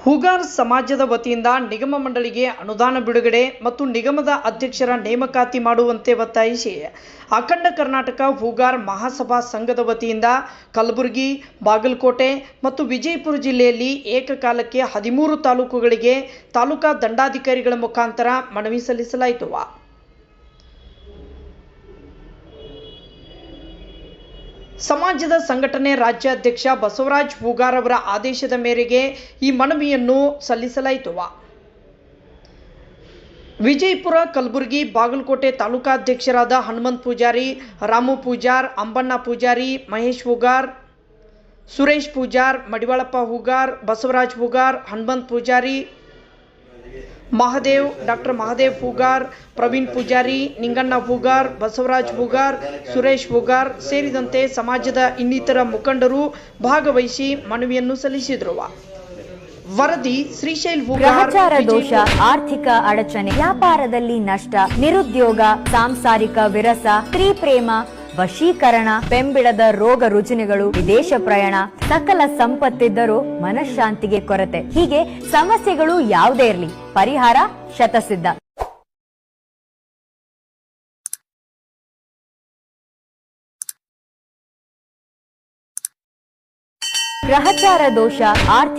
ಹೂಗಾರ್ ಸಮಾಜದ ವತಿಯಿಂದ ನಿಗಮ ಮಂಡಳಿಗೆ ಅನುದಾನ ಬಿಡುಗಡೆ ಮತ್ತು ನಿಗಮದ ಅಧ್ಯಕ್ಷರ ನೇಮಕಾತಿ ಮಾಡುವಂತೆ ಒತ್ತಾಯಿಸಿ ಅಖಂಡ ಕರ್ನಾಟಕ ಹೂಗಾರ್ ಮಹಾಸಭಾ ಸಂಘದ ವತಿಯಿಂದ ಕಲಬುರಗಿ, ಬಾಗಲಕೋಟೆ ಮತ್ತು ವಿಜಯಪುರ ಜಿಲ್ಲೆಯಲ್ಲಿ ಏಕಕಾಲಕ್ಕೆ 13 ತಾಲೂಕುಗಳಿಗೆ ತಾಲೂಕಾ ದಂಡಾಧಿಕಾರಿಗಳ ಮುಖಾಂತರ ಮನವಿ ಸಲ್ಲಿಸಲಾಯಿತು. ಸಮಾಜದ ಸಂಘಟನೆ ರಾಜ್ಯಾಧ್ಯಕ್ಷ ಬಸವರಾಜ್ ಹೂಗಾರ್ ಅವರ ಆದೇಶದ ಮೇರೆಗೆ ಈ ಮನವಿಯನ್ನು ಸಲ್ಲಿಸಲಾಯಿತು. ವಿಜಯಪುರ, ಕಲಬುರಗಿ, ಬಾಗಲಕೋಟೆ ತಾಲೂಕಾಧ್ಯಕ್ಷರಾದ ಹನುಮಂತ ಪೂಜಾರಿ, ರಾಮು ಪೂಜಾರ್, ಅಂಬಣ್ಣ ಪೂಜಾರಿ, ಮಹೇಶ್ ಹೂಗಾರ್, ಸುರೇಶ್ ಪೂಜಾರ್, ಮಡಿವಾಳಪ್ಪ ಹೂಗಾರ್, ಬಸವರಾಜ್ ಹೂಗಾರ್, ಹನುಮಂತ ಪೂಜಾರಿ, ಮಹಾದೇವ್, ಡಾಕ್ಟರ್ ಮಹಾದೇವ್ ಹೂಗಾರ್, ಪ್ರವೀಣ್ ಪೂಜಾರಿ, ನಿಂಗಣ್ಣ ಹೂಗಾರ್, ಬಸವರಾಜ್ ಹೂಗಾರ್, ಸುರೇಶ್ ಹೂಗಾರ್ ಸೇರಿದಂತೆ ಸಮಾಜದ ಇನ್ನಿತರ ಮುಖಂಡರು ಭಾಗವಹಿಸಿ ಮನವಿಯನ್ನು ಸಲ್ಲಿಸಿದರು. ವರದಿ ಶ್ರೀಶೈಲ್ ಹೂಗಾರ್. ಗ್ರಹಚಾರ ದೋಷ, ಆರ್ಥಿಕ ಅಡಚಣೆ, ವ್ಯಾಪಾರದಲ್ಲಿ ನಷ್ಟ, ನಿರುದ್ಯೋಗ, ಸಾಂಸಾರಿಕ ವಿರಸ, ಸ್ತ್ರೀ ಪ್ರೇಮ, ವಶೀಕರಣ, ಬೆಂಬಿಡದ ರೋಗ ರುಜಿನಗಳು, ವಿದೇಶ ಪ್ರಯಾಣ, ಸಕಲ ಸಂಪತ್ತಿದ್ದರೂ ಮನಃಶಾಂತಿಗೆ ಕೊರತೆ, ಹೀಗೆ ಸಮಸ್ಯೆಗಳು ಯಾವುದೇ ಇರಲಿ ಪರಿಹಾರ ಶತಸಿದ್ಧ. ಗ್ರಹಚಾರ ದೋಷ, ಆರ್ಥಿಕ